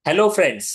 Hello friends.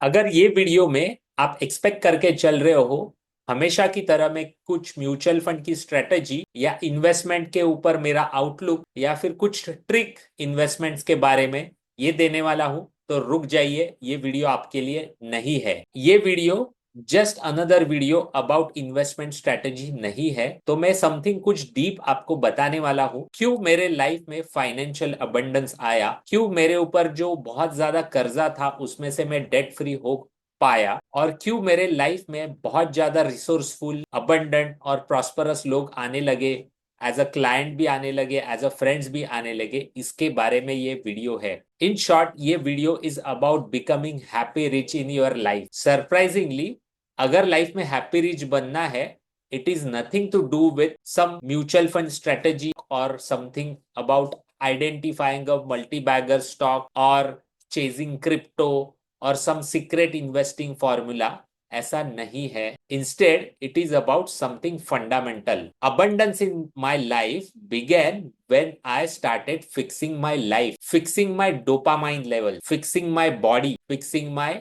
अगर ये video में आप एक्सपेक्ट करके चल रहे हो हमेशा की तरह मैं कुछ म्यूचुअल फंड की स्ट्रेटेजी या इन्वेस्टमेंट के ऊपर मेरा आउटलुक या फिर कुछ ट्रिक इन्वेस्टमेंट्स के बारे में ये देने वाला हूं तो रुक जाइए, ये वीडियो आपके लिए नहीं है। ये video just another video about investment strategy नहीं है। तो मैं समथिंग कुछ डीप आपको बताने वाला हूं, क्यों मेरे लाइफ में फाइनेंशियल अबंडेंस आया, क्यों मेरे ऊपर जो बहुत ज्यादा कर्जा था उसमें से मैं डेट फ्री हो पाया, और क्यों मेरे लाइफ में बहुत ज्यादा रिसोर्सफुल अबंडेंट और प्रॉस्परस लोग आने लगे, एज अ क्लाइंट भी आने लगे, एज अ फ्रेंड्स भी आने लगे। इसके बारे में ये वीडियो है। इन शॉर्ट, ये video is about becoming happy rich in your life. Surprisingly, अगर लाइफ में हैप्पी रिच बनना है, it is nothing to do with some mutual fund strategy और something about identifying a multi bagger stock और chasing crypto और some secret investing formula. ऐसा नहीं है। Instead it is about something fundamental. Abundance in my life began when I started fixing my life, fixing my dopamine level, fixing my body, fixing my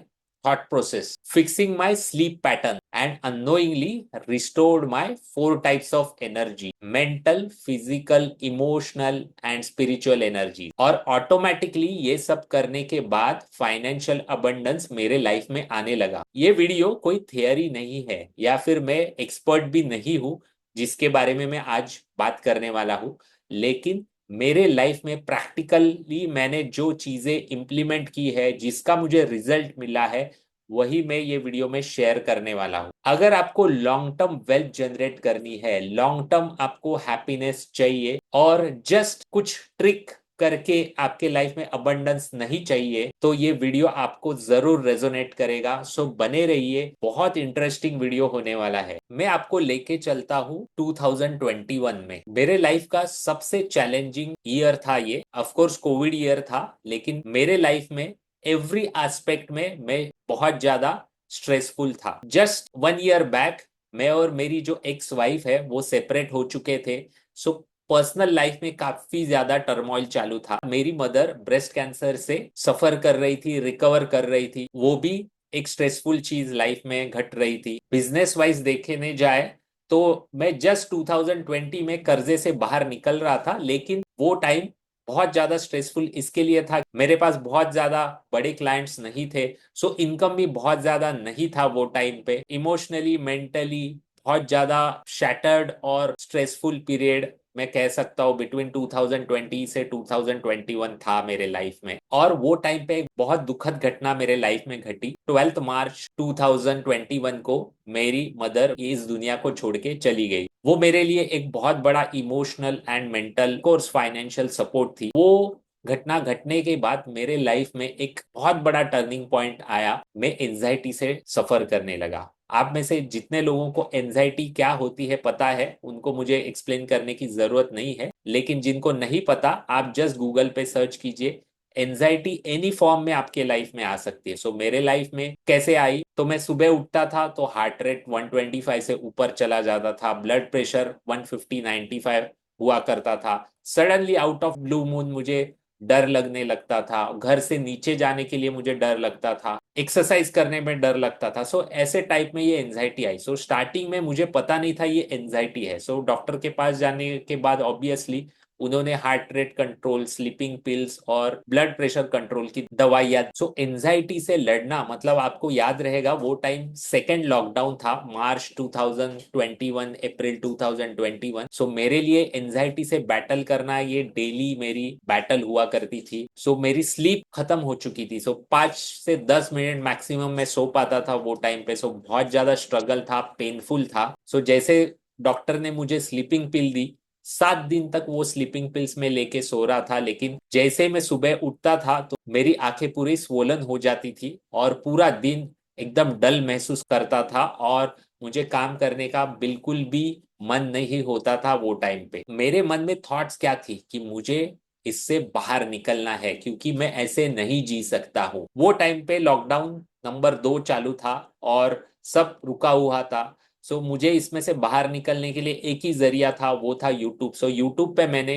thought process, fixing my sleep pattern, and unknowingly restored my four types of energy: mental, physical, emotional and spiritual energy। और automatically ये सब करने के बाद financial abundance मेरे life में आने लगा। ये वीडियो कोई थियरी नहीं है या फिर मैं एक्सपर्ट भी नहीं हूं जिसके बारे में मैं आज बात करने वाला हूं, लेकिन मेरे लाइफ में प्रैक्टिकली मैंने जो चीजें इंप्लीमेंट की है, जिसका मुझे रिजल्ट मिला है, वही मैं ये वीडियो में शेयर करने वाला हूं। अगर आपको लॉन्ग टर्म वेल्थ जनरेट करनी है, लॉन्ग टर्म आपको हैप्पीनेस चाहिए और जस्ट कुछ ट्रिक करके आपके लाइफ में अबंडेंस नहीं चाहिए, तो ये वीडियो आपको जरूर रेजोनेट करेगा। सो बने रहिए, बहुत इंटरेस्टिंग वीडियो होने वाला है। मैं आपको लेके चलता हूँ 2021 में। मेरे लाइफ का सबसे चैलेंजिंग ईयर था ये। ऑफ कोर्स कोविड ईयर था, लेकिन मेरे लाइफ में एवरी एस्पेक्ट में मैं बहुत ज्यादा स्ट्रेसफुल था। जस्ट 1 ईयर बैक मैं और मेरी जो एक्स वाइफ है वो सेपरेट हो चुके थे। सो पर्सनल लाइफ में काफी ज्यादा टर्मोइल चालू था। मेरी मदर ब्रेस्ट कैंसर से सफर कर रही थी, रिकवर कर रही थी। वो भी एक स्ट्रेसफुल चीज लाइफ में घट रही थी। बिजनेस वाइज देखने जाए तो मैं जस्ट 2020 में कर्जे से बाहर निकल रहा था, लेकिन वो टाइम बहुत ज्यादा स्ट्रेसफुल इसके लिए था, मेरे पास बहुत ज्यादा बड़े क्लाइंट्स नहीं थे। सो इनकम भी बहुत ज्यादा नहीं था वो टाइम पे। इमोशनली, मेंटली बहुत ज्यादा शैटर्ड और स्ट्रेसफुल पीरियड मैं कह सकता हूँ बिटवीन 2020 से 2021 था मेरे लाइफ में। और वो टाइम पे एक बहुत दुखद घटना मेरे लाइफ में घटी। 12 मार्च 2021 को मेरी मदर इस दुनिया को छोड़ के चली गई। वो मेरे लिए एक बहुत बड़ा emotional and mental course financial support थी। वो घटना घटने के बाद मेरे लाइफ में एक बहुत बड़ा टर्निंग पॉइंट आया। मैं एंजाइटी से सफर करने लगा। आप में से जितने लोगों को एंजाइटी क्या होती है पता है, उनको मुझे एक्सप्लेन करने की जरूरत नहीं है, लेकिन जिनको नहीं पता आप जस्ट गूगल पे सर्च कीजिए। एंजाइटी एनी फॉर्म में आपके लाइफ में आ सकती है। सो मेरे लाइफ में कैसे आई, तो मैं सुबह उठता था तो हार्ट रेट 125 से ऊपर चला जाता था, ब्लड प्रेशर 150 95 हुआ करता था। Suddenly out of blue moon मुझे डर लगने लगता था, घर से नीचे जाने के लिए मुझे डर लगता था, एक्सरसाइज करने में डर लगता था। सो ऐसे टाइप में ये एंजाइटी आई। सो स्टार्टिंग में मुझे पता नहीं था ये एंजाइटी है। सो डॉक्टर के पास जाने के बाद ऑब्वियसली उन्होंने heart rate control, sleeping pills और ब्लड प्रेशर कंट्रोल की दवाइयां। सो एंजाइटी से लड़ना, मतलब आपको याद रहेगा वो टाइम सेकेंड लॉकडाउन था, मार्च 2021 अप्रैल 2021। सो मेरे लिए एंजाइटी से बैटल करना ये डेली मेरी बैटल हुआ करती थी। सो मेरी स्लीप खत्म हो चुकी थी। सो 5 से 10 मिनट मैक्सिमम मैं सो पाता था वो टाइम पे। सो बहुत ज्यादा स्ट्रगल था, पेनफुल था। सो जैसे डॉक्टर ने मुझे स्लीपिंग पिल दी, 7 दिन तक वो स्लीपिंग पिल्स में लेके सो रहा था, लेकिन जैसे मैं सुबह उठता था तो मेरी आंखें पूरी स्वोलन हो जाती थी और पूरा दिन एकदम डल महसूस करता था और मुझे काम करने का बिल्कुल भी मन नहीं होता था। वो टाइम पे मेरे मन में थॉट्स क्या थी कि मुझे इससे बाहर निकलना है, क्योंकि मैं ऐसे नहीं जी सकता हूँ। वो टाइम पे लॉकडाउन नंबर 2 चालू था और सब रुका हुआ था। सो मुझे इसमें से बाहर निकलने के लिए एक ही जरिया था, वो था यूट्यूब। सो यूट्यूब पे मैंने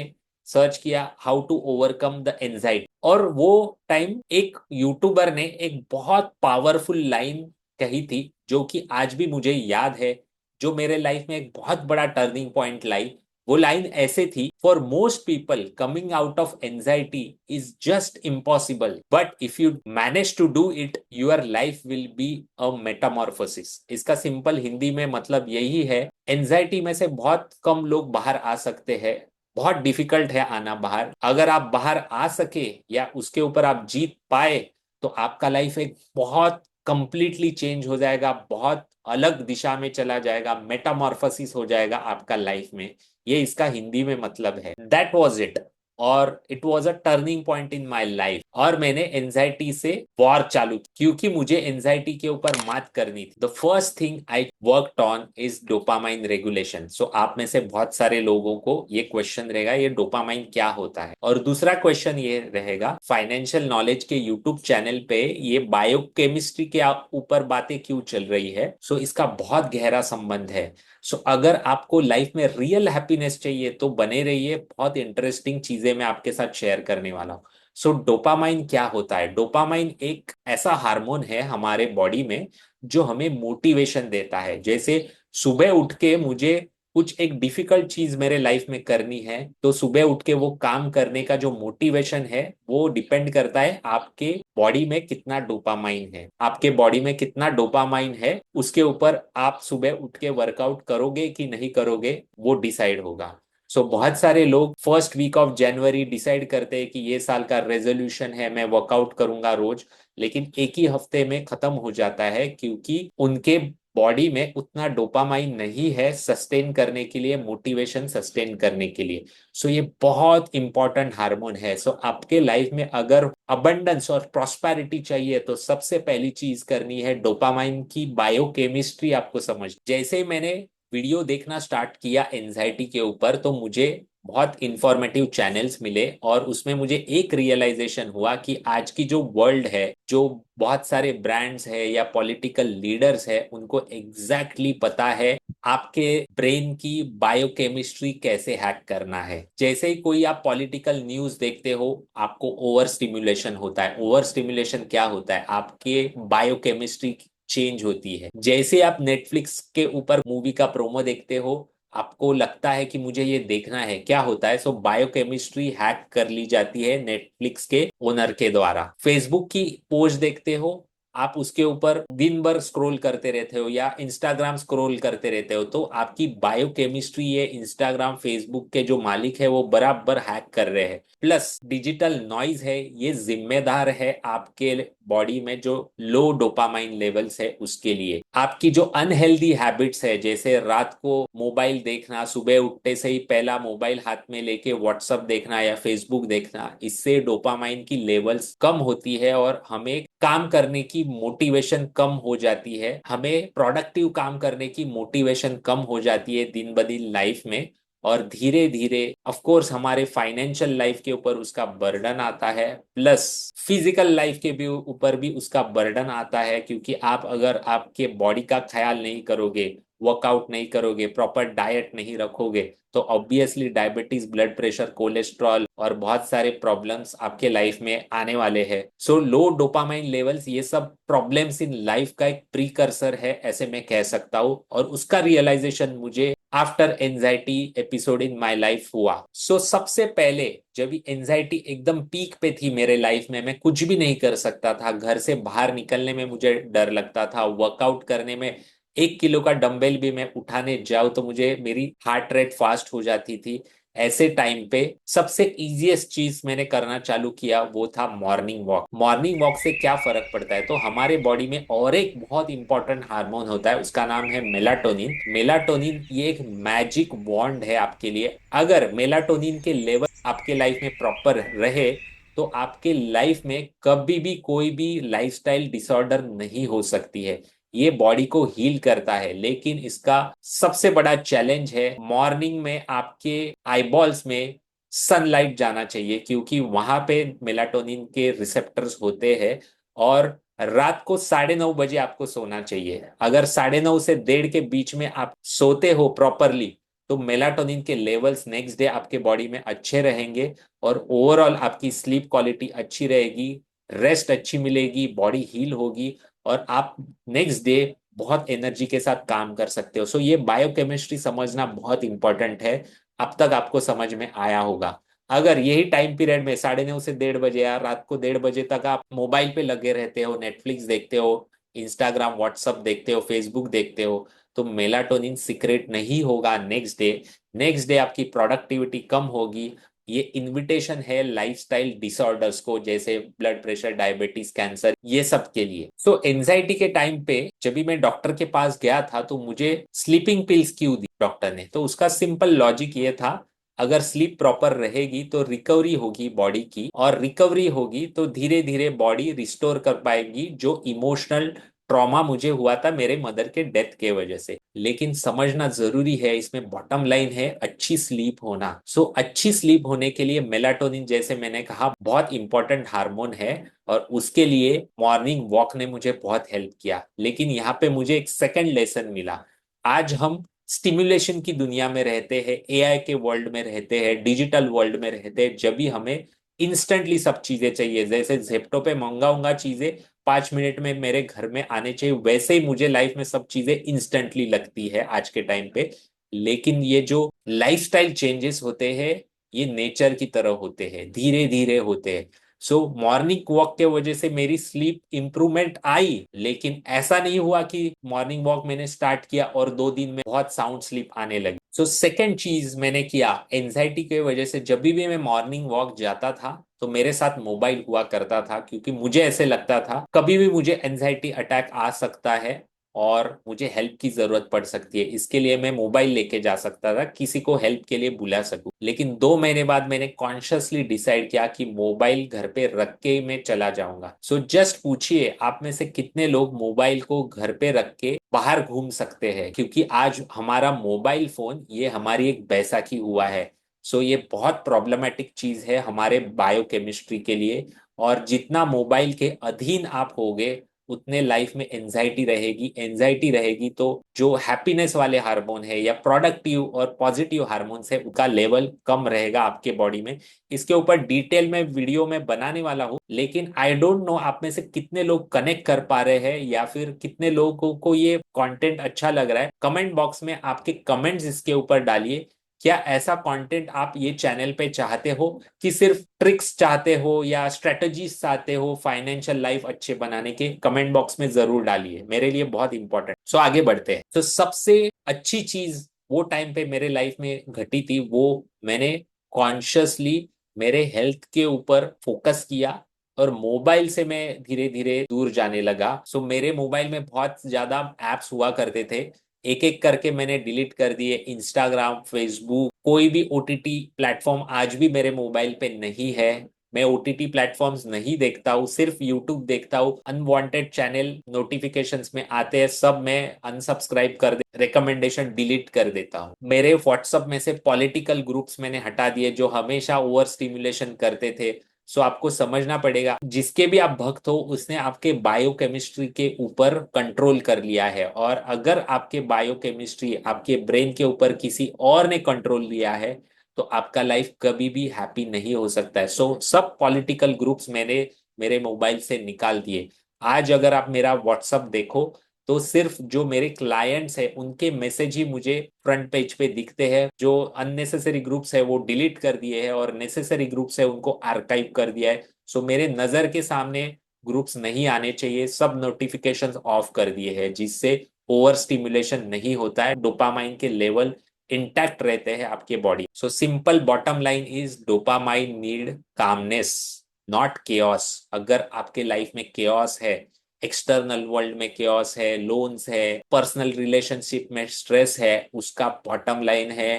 सर्च किया how to overcome the anxiety, और वो टाइम एक यूट्यूबर ने एक बहुत पावरफुल लाइन कही थी जो कि आज भी मुझे याद है, जो मेरे लाइफ में एक बहुत बड़ा टर्निंग पॉइंट लाई। वो लाइन ऐसे थी, for most people coming out of anxiety is just impossible, but if you manage to do it your life will be a metamorphosis. इसका सिंपल हिंदी में मतलब यही है, एंजाइटी में से बहुत कम लोग बाहर आ सकते हैं, बहुत डिफिकल्ट है आना बाहर। अगर आप बाहर आ सके या उसके ऊपर आप जीत पाए तो आपका लाइफ एक बहुत कंप्लीटली चेंज हो जाएगा, बहुत अलग दिशा में चला जाएगा, मेटामॉर्फोसिस हो जाएगा आपका लाइफ में। ये इसका हिंदी में मतलब है। दैट वॉज इट, और it was a turning point in my life. और मैंने एंजाइटी से वॉर चालू की क्योंकि मुझे एंजाइटी के ऊपर मात करनी थी। The first thing I worked on is dopamine regulation. So आप में से बहुत सारे लोगों को ये क्वेश्चन रहेगा, ये डोपामाइन क्या होता है। और दूसरा क्वेश्चन ये रहेगा, फाइनेंशियल नॉलेज के यूट्यूब चैनल पे ये बायोकेमिस्ट्री के ऊपर बातें क्यों चल रही है। सो इसका बहुत गहरा संबंध है। सो अगर आपको लाइफ में रियल हैप्पीनेस चाहिए तो बने रहिए, बहुत इंटरेस्टिंग चीजें मैं आपके साथ शेयर करने वाला हूँ। सो डोपामाइन क्या होता है? डोपामाइन एक ऐसा हार्मोन है हमारे बॉडी में जो हमें मोटिवेशन देता है। जैसे सुबह उठ के मुझे कुछ एक डिफिकल्ट चीज मेरे लाइफ में करनी है, तो सुबह उठ के वो काम करने का जो मोटिवेशन है वो डिपेंड करता है आपके बॉडी में कितना डोपामाइन है। आपके बॉडी में कितना डोपामाइन है उसके ऊपर आप सुबह उठ के वर्कआउट करोगे कि नहीं करोगे वो डिसाइड होगा। सो बहुत सारे लोग first week of January decide करते हैं कि ये साल का रेजोल्यूशन है, मैं वर्कआउट करूंगा रोज, लेकिन एक ही हफ्ते में खत्म हो जाता है क्योंकि उनके बॉडी में उतना डोपामाइन नहीं है सस्टेन करने के लिए, मोटिवेशन सस्टेन करने के लिए। सो ये बहुत इंपॉर्टेंट हार्मोन है। सो आपके लाइफ में अगर अबंडेंस और प्रॉस्पेरिटी चाहिए तो सबसे पहली चीज करनी है डोपामाइन की बायोकेमिस्ट्री आपको समझ। जैसे ही मैंने वीडियो देखना स्टार्ट किया एंजाइटी के ऊपर तो मुझे बहुत इंफॉर्मेटिव चैनल्स मिले, और उसमें मुझे एक रियलाइजेशन हुआ कि आज की जो वर्ल्ड है, जो बहुत सारे ब्रांड्स है या पॉलिटिकल लीडर्स है, उनको एग्जैक्टली पता है आपके ब्रेन की बायोकेमिस्ट्री कैसे हैक करना है। जैसे ही कोई आप पॉलिटिकल न्यूज देखते हो आपको ओवर स्टिमुलेशन होता है। ओवर स्टिमुलेशन क्या होता है? आपके बायोकेमिस्ट्री चेंज होती है। जैसे आप नेटफ्लिक्स के ऊपर मूवी का प्रोमो देखते हो, आपको लगता है कि मुझे ये देखना है, क्या होता है? सो बायोकेमिस्ट्री हैक कर ली जाती है नेटफ्लिक्स के ओनर के द्वारा। फेसबुक की पोस्ट देखते हो, आप उसके ऊपर दिन भर स्क्रॉल करते रहते हो या इंस्टाग्राम स्क्रॉल करते रहते हो, तो आपकी बायोकेमिस्ट्री ये इंस्टाग्राम फेसबुक के जो मालिक है वो बराबर हैक कर रहे हैं। प्लस डिजिटल नॉइज है, ये जिम्मेदार है आपके बॉडी में जो लो डोपामाइन लेवल्स है उसके लिए। आपकी जो अनहेल्दी हैबिट्स है, जैसे रात को मोबाइल देखना, सुबह उठते से ही पहला मोबाइल हाथ में लेके व्हाट्सअप देखना या फेसबुक देखना, इससे डोपामाइन की लेवल्स कम होती है और हमें काम करने की मोटिवेशन कम हो जाती है, हमें प्रोडक्टिव काम करने की मोटिवेशन कम हो जाती है दिन ब दिन लाइफ में। और धीरे धीरे ऑफ कोर्स हमारे फाइनेंशियल लाइफ के ऊपर उसका बर्डन आता है, प्लस फिजिकल लाइफ के भी ऊपर भी उसका बर्डन आता है, क्योंकि आप अगर आपके बॉडी का ख्याल नहीं करोगे, वर्कआउट नहीं करोगे, प्रॉपर डाइट नहीं रखोगे, तो obviously diabetes, blood pressure, cholesterol और बहुत सारे प्रॉब्लम्स आपके लाइफ में आने वाले हैं। सो लो डोपामाइन लेवल्स ये सब प्रॉब्लम्स इन लाइफ का एक प्रीकर्सर है, ऐसे मैं कह सकता हूँ। और उसका रियलाइजेशन मुझे after anxiety episode in my life हुआ। सो सबसे पहले जब एंजाइटी एकदम पीक पे थी मेरे लाइफ में, मैं कुछ भी नहीं कर सकता था, घर से बाहर निकलने में मुझे डर लगता था, वर्कआउट करने में 1 किलो का डंबल भी मैं उठाने जाऊं तो मुझे मेरी हार्ट रेट फास्ट हो जाती थी। ऐसे टाइम पे सबसे इजीएस्ट चीज मैंने करना चालू किया वो था मॉर्निंग वॉक। मॉर्निंग वॉक से क्या फर्क पड़ता है, तो हमारे बॉडी में और एक बहुत इंपॉर्टेंट हार्मोन होता है, उसका नाम है मेलाटोनिन। मेलाटोनिन ये एक मैजिक बॉन्ड है आपके लिए। अगर मेलाटोनिन के लेवल आपके लाइफ में प्रॉपर रहे तो आपके लाइफ में कभी भी कोई भी लाइफस्टाइल डिसऑर्डर नहीं हो सकती है। ये बॉडी को हील करता है, लेकिन इसका सबसे बड़ा चैलेंज है मॉर्निंग में आपके आईबॉल्स में सनलाइट जाना चाहिए, क्योंकि वहां पे मेलाटोनिन के रिसेप्टर्स होते हैं। और रात को 9:30 बजे आपको सोना चाहिए। अगर 9:30 से 1:30 के बीच में आप सोते हो प्रॉपरली तो मेलाटोनिन के लेवल्स नेक्स्ट डे आपके बॉडी में अच्छे रहेंगे और ओवरऑल आपकी स्लीप क्वालिटी अच्छी रहेगी, रेस्ट अच्छी मिलेगी, बॉडी हील होगी और आप नेक्स्ट डे बहुत एनर्जी के साथ काम कर सकते हो। सो ये बायोकेमिस्ट्री समझना बहुत इंपॉर्टेंट है। अब तक आपको समझ में आया होगा। अगर यही टाइम पीरियड में 9:30 से 1:30 या रात को 1:30 तक आप मोबाइल पे लगे रहते हो, नेटफ्लिक्स देखते हो, इंस्टाग्राम व्हाट्सअप देखते हो, फेसबुक देखते हो, तो मेलाटोनिन सीक्रेट नहीं होगा नेक्स्ट डे। नेक्स्ट डे आपकी प्रोडक्टिविटी कम होगी। ये इनविटेशन है लाइफस्टाइल डिसऑर्डर्स को, जैसे ब्लड प्रेशर, डायबिटीज, कैंसर, ये सब के लिए। सो एंजाइटी के टाइम पे जब भी मैं डॉक्टर के पास गया था तो मुझे स्लीपिंग पिल्स क्यों दी डॉक्टर ने, तो उसका सिंपल लॉजिक ये था, अगर स्लीप प्रॉपर रहेगी तो रिकवरी होगी बॉडी की, और रिकवरी होगी तो धीरे धीरे बॉडी रिस्टोर कर पाएगी जो इमोशनल ट्रॉमा मुझे हुआ था मेरे मदर के डेथ के वजह से। लेकिन समझना जरूरी है, इसमें बॉटम लाइन है अच्छी स्लीप होना। सो अच्छी स्लीप होने के लिए मेलाटोनिन, जैसे मैंने कहा, बहुत इंपॉर्टेंट हार्मोन है और उसके लिए मॉर्निंग वॉक ने मुझे बहुत हेल्प किया। लेकिन यहाँ पे मुझे एक सेकंड लेसन मिला। आज हम स्टिमुलेशन की दुनिया में रहते हैं, एआई के वर्ल्ड में रहते हैं, डिजिटल वर्ल्ड में रहते हैं, जब भी हमें इंस्टेंटली सब चीजें चाहिए, जैसे जेप्टो पे मंगाऊंगा चीजें 5 मिनट में मेरे घर में आने चाहिए, वैसे ही मुझे लाइफ में सब चीजें इंस्टेंटली लगती है आज के टाइम पे। लेकिन ये जो लाइफस्टाइल चेंजेस होते हैं ये नेचर की तरह होते हैं, धीरे धीरे होते हैं। सो मॉर्निंग वॉक के वजह से मेरी स्लीप इंप्रूवमेंट आई, लेकिन ऐसा नहीं हुआ कि मॉर्निंग वॉक मैंने स्टार्ट किया और 2 दिन में बहुत साउंड स्लीप आने लगी। सो सेकेंड चीज मैंने किया, एंजाइटी के वजह से जब भी मैं मॉर्निंग वॉक जाता था तो मेरे साथ मोबाइल हुआ करता था, क्योंकि मुझे ऐसे लगता था कभी भी मुझे एंजाइटी अटैक आ सकता है और मुझे हेल्प की जरूरत पड़ सकती है, इसके लिए मैं मोबाइल लेके जा सकता था, किसी को हेल्प के लिए बुला सकूं। लेकिन 2 महीने बाद मैंने कॉन्शियसली डिसाइड किया कि मोबाइल घर पे रख के मैं चला जाऊंगा। सो जस्ट पूछिए आप में से कितने लोग मोबाइल को घर पे रख के बाहर घूम सकते हैं, क्योंकि आज हमारा मोबाइल फोन ये हमारी एक बैसाखी हुआ है। सो ये बहुत प्रॉब्लमेटिक चीज है हमारे बायोकेमिस्ट्री के लिए। और जितना मोबाइल के अधीन आप होगे उतने लाइफ में एंजाइटी रहेगी। एंजाइटी रहेगी तो जो हैप्पीनेस वाले हार्मोन है या प्रोडक्टिव और पॉजिटिव हार्मोन्स है उनका लेवल कम रहेगा आपके बॉडी में। इसके ऊपर डिटेल में वीडियो में बनाने वाला हूँ, लेकिन आई डोंट नो आप में से कितने लोग कनेक्ट कर पा रहे हैं या फिर कितने लोगों को ये कंटेंट अच्छा लग रहा है। कमेंट बॉक्स में आपके कमेंट्स इसके ऊपर डालिए। क्या ऐसा कंटेंट आप ये चैनल पे चाहते हो, कि सिर्फ ट्रिक्स चाहते हो या स्ट्रेटजीज चाहते हो फाइनेंशियल लाइफ अच्छे बनाने के? कमेंट बॉक्स में जरूर डालिए, मेरे लिए बहुत इंपॉर्टेंट। सो आगे बढ़ते हैं। तो सबसे अच्छी चीज वो टाइम पे मेरे लाइफ में घटी थी, वो मैंने कॉन्शियसली मेरे हेल्थ के ऊपर फोकस किया और मोबाइल से मैं धीरे धीरे दूर जाने लगा। सो मेरे मोबाइल में बहुत ज्यादा एप्स हुआ करते थे, एक एक करके मैंने डिलीट कर दिए। इंस्टाग्राम, फेसबुक, कोई भी ओटीटी प्लेटफॉर्म आज भी मेरे मोबाइल पे नहीं है। मैं ओटीटी प्लेटफॉर्म्स नहीं देखता हूँ, सिर्फ यूट्यूब देखता हूँ। अनवांटेड चैनल नोटिफिकेशंस में आते हैं, सब मैं अनसब्सक्राइब कर दे, रिकमेंडेशन डिलीट कर देता हूँ। मेरे व्हाट्सएप में से पॉलिटिकल ग्रुप्स मैंने हटा दिए जो हमेशा ओवर स्टिमुलेशन करते थे। सो आपको समझना पड़ेगा, जिसके भी आप भक्त हो उसने आपके बायोकेमिस्ट्री के ऊपर कंट्रोल कर लिया है, और अगर आपके बायोकेमिस्ट्री आपके ब्रेन के ऊपर किसी और ने कंट्रोल लिया है तो आपका लाइफ कभी भी हैप्पी नहीं हो सकता है। सो सब पॉलिटिकल ग्रुप्स मैंने मेरे मोबाइल से निकाल दिए। आज अगर आप मेरा व्हाट्सअप देखो तो सिर्फ जो मेरे क्लाइंट्स हैं उनके मैसेज ही मुझे फ्रंट पेज पे दिखते हैं। जो अननेसेसरी ग्रुप्स है वो डिलीट कर दिए हैं और नेसेसरी ग्रुप्स है उनको आर्काइव कर दिया है। सो मेरे नजर के सामने ग्रुप्स नहीं आने चाहिए, सब नोटिफिकेशंस ऑफ कर दिए हैं, जिससे ओवर स्टिमुलेशन नहीं होता है, डोपामाइन के लेवल इंटैक्ट रहते हैं आपके body. So simple bottom line is, dopamine need calmness, not chaos. अगर आपके लाइफ में केओस है, एक्सटर्नल वर्ल्ड में केओस है, लोन्स है, पर्सनल रिलेशनशिप में स्ट्रेस है, उसका बॉटम लाइन है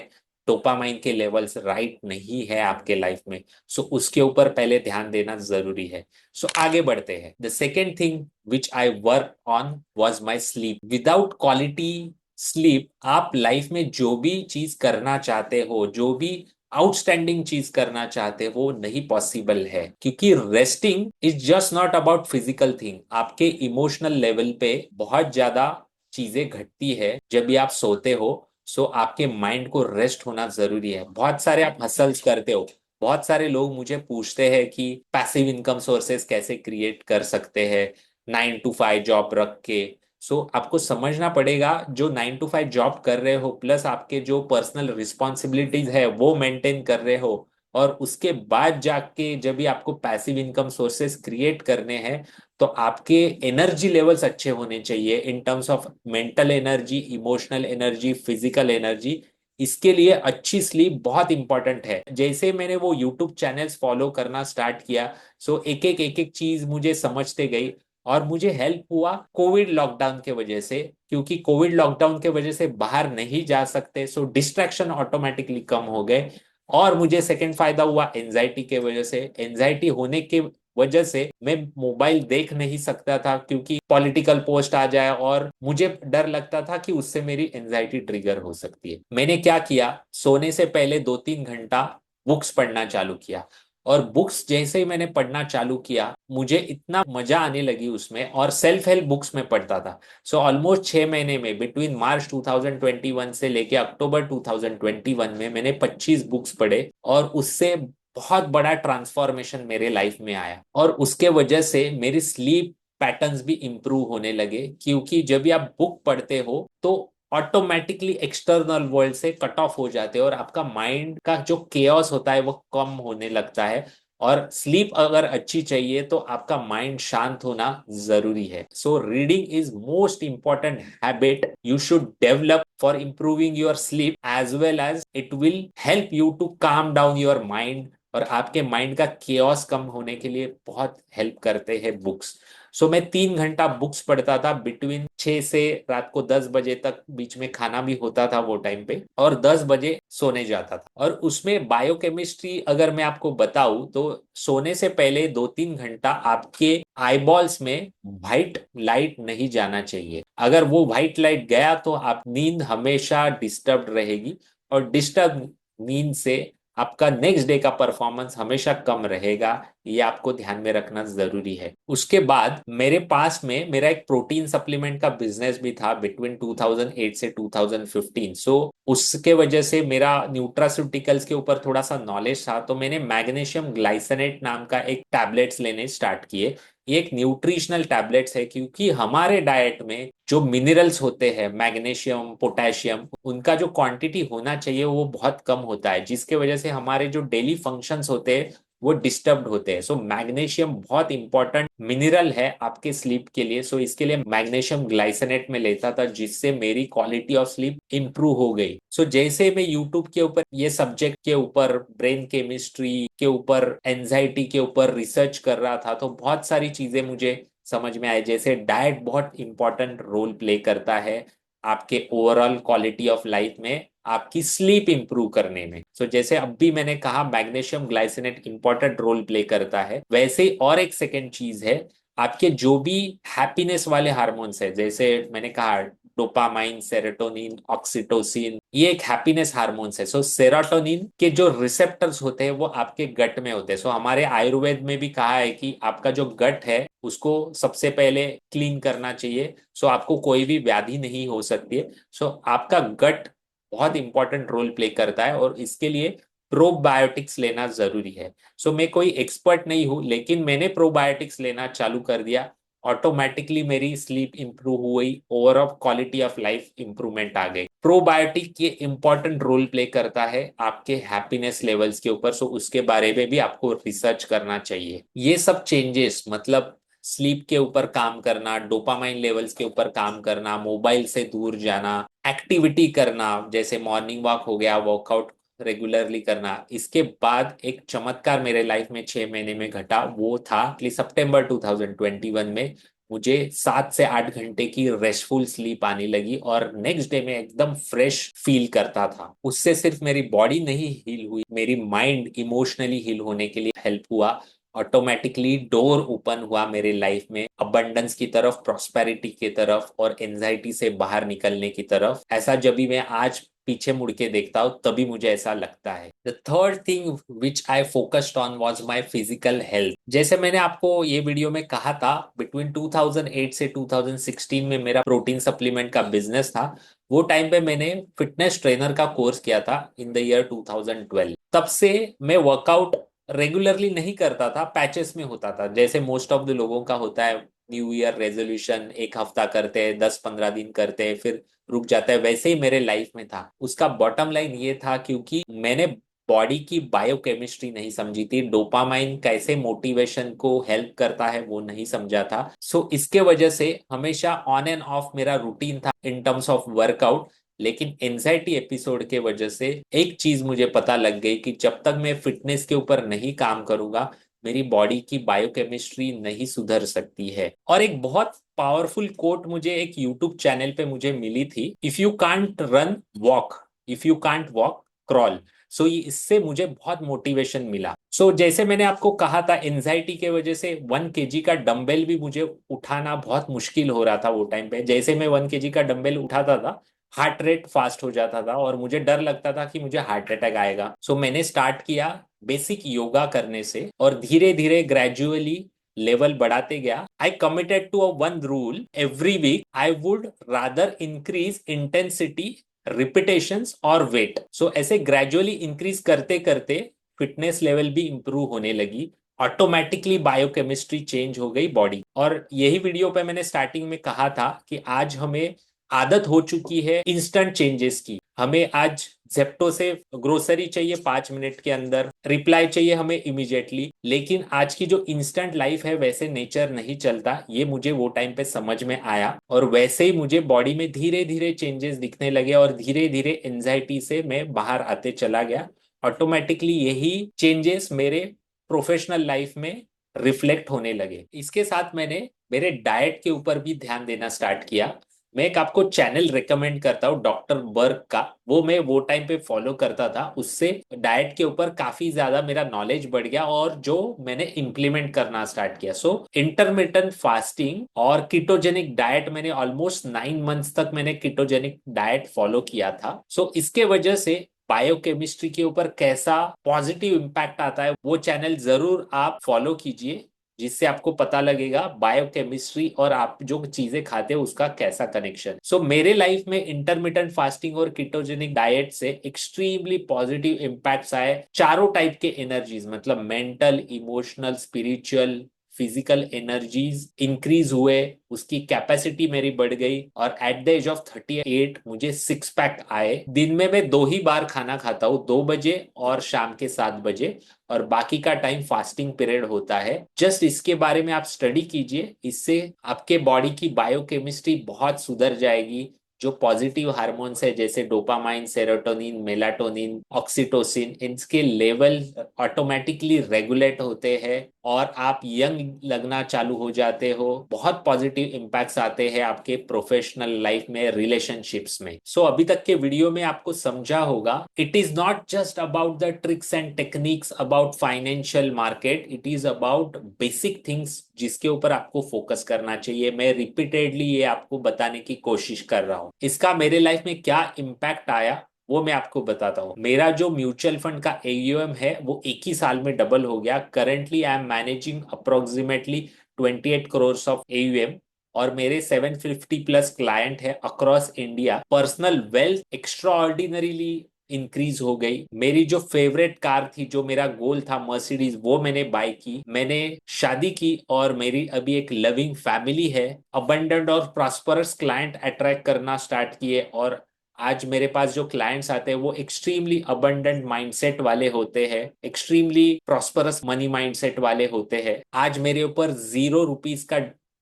डोपामाइन के लेवल्स राइट नहीं है आपके लाइफ में। सो उसके ऊपर पहले ध्यान देना जरूरी है। सो आगे बढ़ते हैं। The second thing which I work on was my sleep. Without quality sleep आप लाइफ में जो भी चीज करना चाहते हो, जो भी आउटस्टैंडिंग चीज करना चाहते हो, वो नहीं पॉसिबल है, क्योंकि resting is just not about physical thing. आपके इमोशनल लेवल पे बहुत ज्यादा चीजें घटती है जब भी आप सोते हो। सो आपके माइंड को रेस्ट होना जरूरी है। बहुत सारे आप हसल्स करते हो, बहुत सारे लोग मुझे पूछते हैं कि पैसिव इनकम सोर्सेस कैसे क्रिएट कर सकते हैं 9 to 5 जॉब रख के। सो आपको समझना पड़ेगा, जो 9 to 5 जॉब कर रहे हो प्लस आपके जो पर्सनल रिस्पॉन्सिबिलिटीज है वो मेंटेन कर रहे हो, और उसके बाद जाके जब भी आपको पैसिव इनकम सोर्सेस क्रिएट करने हैं, तो आपके एनर्जी लेवल्स अच्छे होने चाहिए in terms of mental energy, emotional energy, physical energy. इसके लिए अच्छी स्लीप बहुत इंपॉर्टेंट है। जैसे मैंने वो यूट्यूब चैनल्स फॉलो करना स्टार्ट किया, सो एक एक चीज मुझे समझते गई, और मुझे हेल्प हुआ कोविड लॉकडाउन के वजह से, क्योंकि कोविड लॉकडाउन के वजह से बाहर नहीं जा सकते, सो डिस्ट्रैक्शन ऑटोमेटिकली कम हो गए। और मुझे सेकंड फायदा हुआ एंजाइटी के वजह से। एंजाइटी होने के वजह से मैं मोबाइल देख नहीं सकता था, क्योंकि पॉलिटिकल पोस्ट आ जाए और मुझे डर लगता था कि उससे मेरी एंजाइटी ट्रिगर हो सकती है। मैंने क्या किया, सोने से पहले 2-3 घंटा बुक्स पढ़ना चालू किया। और बुक्स जैसे ही मैंने पढ़ना चालू किया, मुझे इतना मजा आने लगी उसमें, और सेल्फ हेल्प बुक्स में पढ़ता था। सो ऑलमोस्ट 6 महीने में, बिटवीन मार्च 2021 से लेके अक्टूबर 2021 में, मैंने 25 बुक्स पढ़े, और उससे बहुत बड़ा ट्रांसफॉर्मेशन मेरे लाइफ में आया। और उसके वजह से मेरी स्लीप पैटर्न्स भी इंप्रूव होने लगे, क्योंकि जब भी आप बुक पढ़ते हो तो ऑटोमेटिकली एक्सटर्नल वर्ल्ड से कट ऑफ हो जाते हो, और आपका माइंड का जो केओस होता है वो कम होने लगता है। और स्लीप अगर अच्छी चाहिए तो आपका माइंड शांत होना जरूरी है। So reading is most important habit you should develop for improving your sleep, as well as it will help you to calm down your mind, और आपके माइंड का केओस कम होने के लिए बहुत हेल्प करते हैं बुक्स। सो मैं 3 घंटा बुक्स पढ़ता था, बिटवीन 6 से रात को 10 बजे तक, बीच में खाना भी होता था वो टाइम पे, और 10 बजे सोने जाता था। और उसमें बायोकेमिस्ट्री अगर मैं आपको बताऊं, तो सोने से पहले 2-3 घंटा आपके आईबॉल्स में व्हाइट लाइट नहीं जाना चाहिए। अगर वो व्हाइट लाइट गया तो आप नींद हमेशा डिस्टर्ब रहेगी, और डिस्टर्ब नींद से आपका नेक्स्ट डे का परफॉर्मेंस हमेशा कम रहेगा। ये आपको ध्यान में रखना जरूरी है। उसके बाद मेरे पास में मेरा एक प्रोटीन सप्लीमेंट का बिजनेस भी था बिटवीन 2008 से 2015। सो उसके वजह से मेरा न्यूट्रास्यूटिकल्स के ऊपर थोड़ा सा नॉलेज था, तो मैंने मैग्नीशियम ग्लाइसनेट नाम का एक टैबलेट्स लेने स्टार्ट किए। ये एक न्यूट्रिशनल टैबलेट्स है, क्योंकि हमारे डाइट में जो मिनरल्स होते हैं, मैग्नीशियम, पोटेशियम, उनका जो क्वांटिटी होना चाहिए वो बहुत कम होता है, जिसके वजह से हमारे जो डेली फंक्शंस होते हैं वो डिस्टर्ब होते हैं। सो मैग्नीशियम बहुत इंपॉर्टेंट मिनरल है आपके स्लीप के लिए। सो इसके लिए मैग्नीशियम ग्लाइसनेट में लेता था, जिससे मेरी क्वालिटी ऑफ स्लीप इंप्रूव हो गई। सो जैसे मैं यूट्यूब के ऊपर ये सब्जेक्ट के ऊपर, ब्रेन केमिस्ट्री के ऊपर, एंजाइटी के ऊपर रिसर्च कर रहा था, तो बहुत सारी चीजें मुझे समझ में आए। जैसे डाइट बहुत इंपॉर्टेंट रोल प्ले करता है आपके ओवरऑल क्वालिटी ऑफ लाइफ में, आपकी स्लीप इंप्रूव करने में। सो जैसे अब भी मैंने कहा magnesium glycinate important role play करता है, वैसे ही और एक सेकेंड चीज है, आपके जो भी हैप्पीनेस वाले हार्मोन्स है, जैसे मैंने कहा डोपामाइन, सेरोटोनिन, ऑक्सीटोसिन, ये एक हैप्पीनेस हार्मोन्स है। सो सेरोटोनिन के जो रिसेप्टर्स होते हैं वो आपके गट में होते हैं। सो हमारे आयुर्वेद में भी कहा है कि आपका जो गट है उसको सबसे पहले क्लीन करना चाहिए, सो आपको कोई भी व्याधि नहीं हो सकती है। सो आपका गट बहुत इंपॉर्टेंट रोल प्ले करता है, और इसके लिए प्रोबायोटिक्स लेना जरूरी है। सो मैं कोई एक्सपर्ट नहीं हूं, लेकिन मैंने प्रोबायोटिक्स लेना चालू कर दिया, ऑटोमेटिकली मेरी स्लीप इंप्रूव हुई, overall quality of life improvement आ गई। प्रोबायोटिक ये इंपॉर्टेंट रोल प्ले करता है आपके हैप्पीनेस लेवल्स के ऊपर, सो उसके बारे में भी आपको रिसर्च करना चाहिए। ये सब चेंजेस मतलब स्लीप के ऊपर काम करना, डोपामाइन लेवल्स के ऊपर काम करना, मोबाइल से दूर जाना, एक्टिविटी करना, जैसे मॉर्निंग वॉक हो गया, वर्कआउट रेगुलरली करना। इसके बाद एक चमत्कार मेरे लाइफ में 6 महीने में घटा, वो था कि सितंबर 2021 में मुझे 7 से 8 घंटे की रेस्टफुल स्लीप आने लगी, और नेक्स्ट डे में एकदम फ्रेश फील करता था। उससे सिर्फ मेरी बॉडी नहीं हील हुई, मेरी माइंड इमोशनली हील होने के लिए हेल्प हुआ। ऑटोमेटिकली डोर ओपन हुआ मेरे लाइफ में अबंडेंस की तरफ, प्रॉस्पेरिटी की तरफ, और एंजाइटी से बाहर निकलने की तरफ। ऐसा जब भी मैं आज पीछे मुड़ के देखता हूँ तभी मुझे ऐसा लगता है। The third thing which I focused on was my physical health. जैसे मैंने आपको ये वीडियो में कहा था, बिटवीन 2008 से 2016 में मेरा प्रोटीन सप्लीमेंट का बिजनेस था। वो टाइम पे मैंने फिटनेस ट्रेनर का कोर्स किया था इन द ईयर 2012। तब से मैं वर्कआउट रेगुलरली नहीं करता था, पैचेस में होता था, जैसे मोस्ट ऑफ द लोगों का होता है। न्यू ईयर रेजोल्यूशन एक हफ्ता करते हैं, 10-15 दिन करते हैं, फिर रुक जाता है। वैसे ही मेरे लाइफ में था। उसका बॉटम लाइन ये था, क्योंकि मैंने बॉडी की बायोकेमिस्ट्री नहीं समझी थी, डोपामाइन कैसे मोटिवेशन को हेल्प करता है वो नहीं समझा था। सो इसके वजह से हमेशा ऑन एंड ऑफ मेरा रूटीन था इन टर्म्स ऑफ वर्कआउट। लेकिन एंजाइटी एपिसोड के वजह से एक चीज मुझे पता लग गई कि जब तक मैं फिटनेस के ऊपर नहीं काम करूंगा, मेरी बॉडी की बायोकेमिस्ट्री नहीं सुधर सकती है। और एक बहुत पावरफुल कोट मुझे एक यूट्यूब चैनल पे मुझे मिली थी, if you can't run walk, if you can't walk crawl. So ये इससे मुझे बहुत मोटिवेशन मिला। जैसे मैंने आपको कहा था, एंजाइटी के वजह से 1 kg का डंबल भी मुझे उठाना बहुत मुश्किल हो रहा था वो टाइम पे। जैसे मैं 1 kg का डंबल उठाता था, हार्ट रेट फास्ट हो जाता था और मुझे डर लगता था कि मुझे हार्ट अटैक आएगा। मैंने स्टार्ट किया बेसिक योगा करने से, और धीरे धीरे ग्रेजुअली लेवल बढ़ाते गया। I committed to a one rule, every week I would rather increase intensity, repetitions और वेट। ऐसे ग्रेजुअली इंक्रीज करते करते फिटनेस लेवल भी इंप्रूव होने लगी। ऑटोमेटिकली बायोकेमिस्ट्री चेंज हो गई बॉडी। और यही वीडियो पे मैंने स्टार्टिंग में कहा था कि आज हमें आदत हो चुकी है इंस्टेंट चेंजेस की। हमें आज जेप्टो से ग्रोसरी चाहिए 5 मिनट के अंदर, रिप्लाई चाहिए हमें इमीडिएटली। लेकिन आज की जो इंस्टेंट लाइफ है वैसे नेचर नहीं चलता, ये मुझे वो टाइम पे समझ में आया। और वैसे ही मुझे बॉडी में धीरे धीरे चेंजेस दिखने लगे और धीरे धीरे एंजाइटी से मैं बाहर आते चला गया। ऑटोमेटिकली यही चेंजेस मेरे प्रोफेशनल लाइफ में रिफ्लेक्ट होने लगे। इसके साथ मैंने मेरे डाइट के ऊपर भी ध्यान देना स्टार्ट किया। मैं एक आपको चैनल रिकमेंड करता हूँ, डॉक्टर बर्ग का। वो मैं वो टाइम पे फॉलो करता था, उससे डाइट के ऊपर काफी ज्यादा मेरा नॉलेज बढ़ गया और जो मैंने इम्प्लीमेंट करना स्टार्ट किया। इंटरमिटेंट फास्टिंग और कीटोजेनिक डाइट, मैंने ऑलमोस्ट 9 मंथ्स तक मैंने कीटोजेनिक डाइट फॉलो किया था। इसके वजह से बायोकेमिस्ट्री के ऊपर कैसा पॉजिटिव इम्पैक्ट आता है, वो चैनल जरूर आप फॉलो कीजिए, जिससे आपको पता लगेगा बायोकेमिस्ट्री और आप जो चीजें खाते हो उसका कैसा कनेक्शन। मेरे लाइफ में इंटरमिटेंट फास्टिंग और कीटोजेनिक डाइट से एक्सट्रीमली पॉजिटिव इम्पैक्ट्स आए। चारों टाइप के एनर्जीज, मतलब mental, emotional, spiritual, physical energies increase हुए, उसकी कैपेसिटी मेरी बढ़ गई। और एट द एज ऑफ 38 मुझे 6 पैक आए। दिन में मैं 2 ही बार खाना खाता हूँ, 2 बजे और शाम के 7 बजे, और बाकी का टाइम फास्टिंग पीरियड होता है। जस्ट इसके बारे में आप स्टडी कीजिए, इससे आपके बॉडी की बायोकेमिस्ट्री बहुत सुधर जाएगी। जो पॉजिटिव हार्मोन्स है जैसे डोपामाइन, सेरोटोनिन, मेलाटोनिन, ऑक्सीटोसिन, इनके लेवल ऑटोमेटिकली रेगुलेट होते हैं और आप यंग लगना चालू हो जाते हो। बहुत पॉजिटिव इम्पैक्ट्स आते हैं आपके प्रोफेशनल लाइफ में, रिलेशनशिप्स में। अभी तक के वीडियो में आपको समझा होगा, it is not just about the tricks and techniques about financial market, it is about basic things जिसके ऊपर आपको फोकस करना चाहिए। मैं रिपीटेडली ये आपको बताने की कोशिश कर रहा हूँ। इसका मेरे लाइफ में क्या इम्पैक्ट आया वो मैं आपको बताता हूँ। मेरा जो म्यूचुअल फंड का एयूएम है वो एक ही साल में डबल हो गया। Currently I am managing approximately 28 crore of AUM, और मेरे 750 प्लस क्लाइंट है across India. Personal wealth extra ordinarily increase हो गई। मेरी जो फेवरेट कार थी, जो मेरा गोल था मर्सिडीज, वो मैंने बाय की। मैंने शादी की और मेरी अभी एक लविंग फैमिली है। अबंडेंट और प्रॉस्परस क्लाइंट अट्रैक्ट करना स्टार्ट किए, और आज मेरे पास जो क्लाइंट्स आते हैं वो एक्सट्रीमली अबंडेंट माइंडसेट वाले होते हैं, एक्सट्रीमली प्रॉस्परस मनी माइंडसेट वाले होते हैं। आज मेरे ऊपर ₹0 का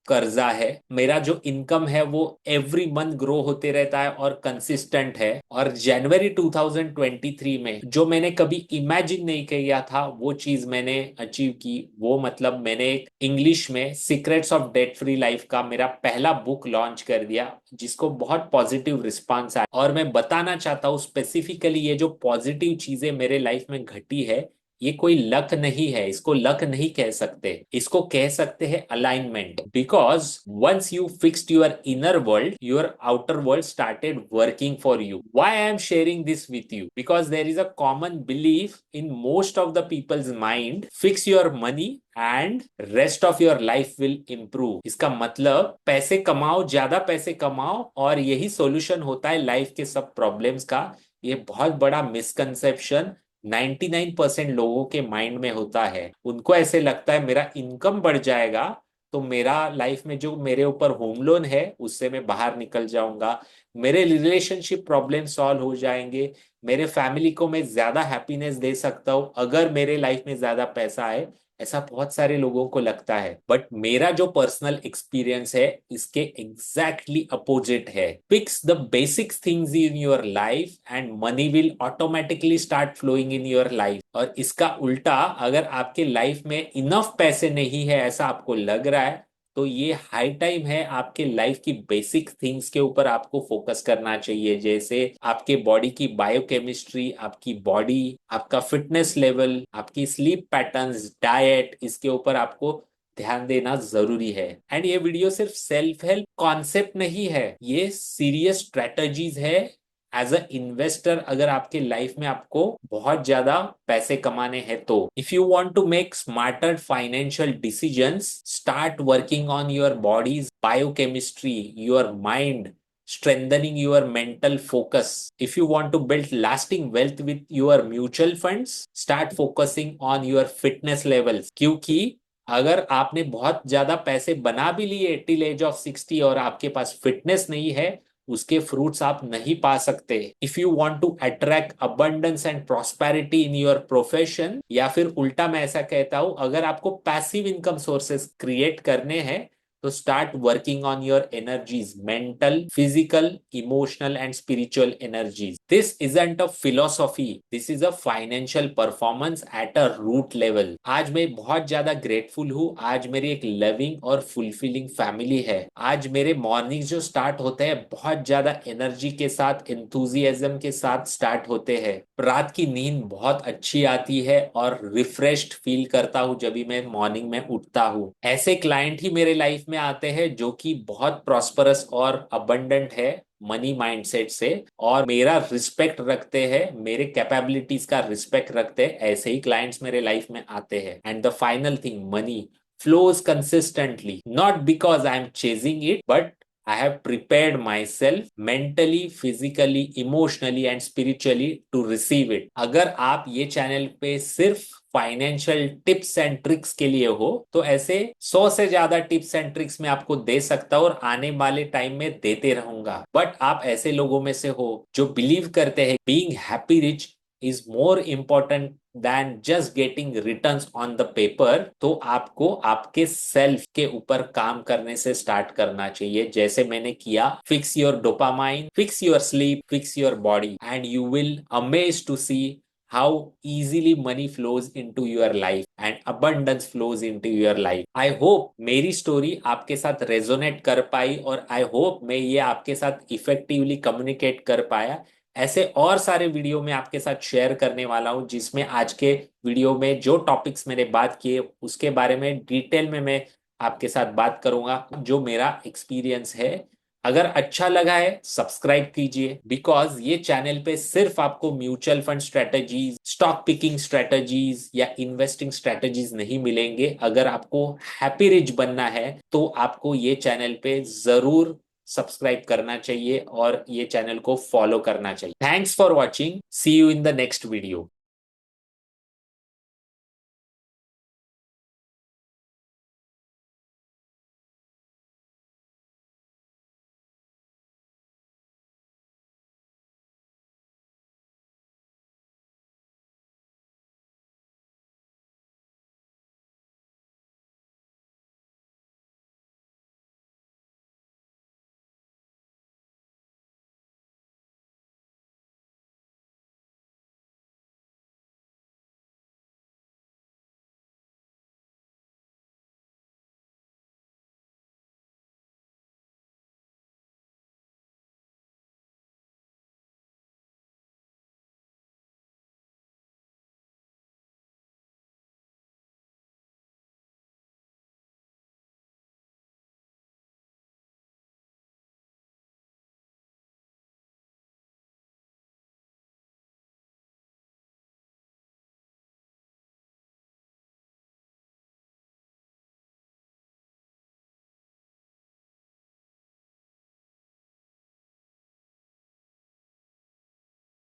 कर्जा है। मेरा जो इनकम है वो एवरी मंथ ग्रो होते रहता है और कंसिस्टेंट है। और जनवरी 2023 में जो मैंने कभी इमेजिन नहीं किया था वो चीज मैंने अचीव की। वो मतलब मैंने इंग्लिश में secrets of debt free life का मेरा पहला बुक लॉन्च कर दिया, जिसको बहुत पॉजिटिव रिस्पांस आया। और मैं बताना चाहता हूँ स्पेसिफिकली, ये जो पॉजिटिव चीजें मेरे लाइफ में घटी है, ये कोई लक नहीं है, इसको लक नहीं कह सकते, इसको कह सकते हैं alignment. Because once you fixed your inner world, your outer world started working for you. Why I am sharing this with you? Because there is a common belief in most of the people's mind, fix your money and rest of your life will improve. इसका मतलब पैसे कमाओ, ज्यादा पैसे कमाओ और यही solution होता है लाइफ के सब प्रॉब्लम्स का। ये बहुत बड़ा मिसकंसेप्शन 99% लोगों के माइंड में होता है। उनको ऐसे लगता है मेरा इनकम बढ़ जाएगा तो मेरा लाइफ में जो मेरे ऊपर होम लोन है उससे मैं बाहर निकल जाऊंगा, मेरे रिलेशनशिप प्रॉब्लम सॉल्व हो जाएंगे, मेरे फैमिली को मैं ज्यादा हैप्पीनेस दे सकता हूँ अगर मेरे लाइफ में ज्यादा पैसा है। ऐसा बहुत सारे लोगों को लगता है, बट मेरा जो पर्सनल एक्सपीरियंस है इसके एग्जैक्टली अपोजिट है। Fix the basic things in your life and money will automatically start flowing in your life. और इसका उल्टा, अगर आपके लाइफ में इनफ पैसे नहीं है ऐसा आपको लग रहा है, तो ये हाई टाइम है आपके लाइफ की बेसिक थिंग्स के ऊपर आपको फोकस करना चाहिए। जैसे आपके बॉडी की बायोकेमिस्ट्री, आपकी बॉडी, आपका फिटनेस लेवल, आपकी स्लीप पैटर्न्स, डाइट, इसके ऊपर आपको ध्यान देना जरूरी है। एंड ये वीडियो सिर्फ सेल्फ हेल्प कॉन्सेप्ट नहीं है, ये सीरियस स्ट्रेटजीज है। एज अ इन्वेस्टर, अगर आपके लाइफ में आपको बहुत ज्यादा पैसे कमाने हैं तो if you want to make smarter financial decisions, start working on your body's biochemistry, your mind, strengthening your mental focus. If you want to build lasting wealth with your mutual funds, start focusing on your fitness levels. क्योंकि अगर आपने बहुत ज्यादा पैसे बना भी लिए till as of 60 और आपके पास फिटनेस नहीं है, उसके फ्रूट्स आप नहीं पा सकते। If you want to attract abundance and prosperity in your profession, या फिर उल्टा मैं ऐसा कहता हूं, अगर आपको पैसिव इनकम सोर्सेस क्रिएट करने हैं तो start working on your energies, mental, physical, emotional and spiritual energies. This isn't a philosophy, this is a financial performance at a root level. आज मैं बहुत ज्यादा ग्रेटफुल हूँ, आज मेरी एक लविंग और फुलफिलिंग फैमिली है। आज मेरे मॉर्निंग जो स्टार्ट होते हैं बहुत ज्यादा एनर्जी के साथ, एंथुजियाज्म के साथ स्टार्ट होते हैं। रात की नींद बहुत अच्छी आती है और रिफ्रेश्ड फील करता हूँ जब भी मैं मॉर्निंग में उठता हूँ। ऐसे क्लाइंट ही मेरे लाइफ में आते हैं जो कि बहुत प्रॉस्परस और अबंडेंट है मनी माइंडसेट से, और मेरा रिस्पेक्ट रखते हैं, मेरे कैपेबिलिटीज का रिस्पेक्ट रखते हैं। ऐसे ही क्लाइंट्स मेरे लाइफ में आते हैं। And the final thing, money flows consistently, not because I am chasing it, but I have prepared myself mentally, physically, emotionally and spiritually to receive it. अगर आप ये चैनल पे सिर्फ फाइनेंशियल टिप्स एंड ट्रिक्स के लिए हो तो ऐसे 100 से ज्यादा टिप्स एंड ट्रिक्स मैं आपको दे सकता हूँ और आने वाले टाइम में देते रहूंगा। बट आप ऐसे लोगों में से हो जो बिलीव करते हैं being happy rich is more important then just getting returns on the paper, तो आपको आपके सेल्फ के ऊपर काम करने से स्टार्ट करना चाहिए। जैसे मैंने किया, fix your dopamine, fix your sleep, fix your body and you will amaze to see how easily money flows into your life and abundance flows into your life. I hope मेरी story आपके साथ resonate कर पाई और I hope मैं ये आपके साथ effectively communicate कर पाया। ऐसे और सारे वीडियो में आपके साथ शेयर करने वाला हूं जिसमें आज के वीडियो में जो टॉपिक्स मैंने बात किए उसके बारे में डिटेल में मैं आपके साथ बात करूंगा, जो मेरा एक्सपीरियंस है। अगर अच्छा लगा है सब्सक्राइब कीजिए, बिकॉज ये चैनल पे सिर्फ आपको mutual fund strategies, stock picking strategies या इन्वेस्टिंग स्ट्रेटजीज नहीं मिलेंगे। अगर आपको हैप्पी रिच बनना है तो आपको ये चैनल पे जरूर सब्सक्राइब करना चाहिए और ये चैनल को फॉलो करना चाहिए। Thanks for watching, see you in the next video.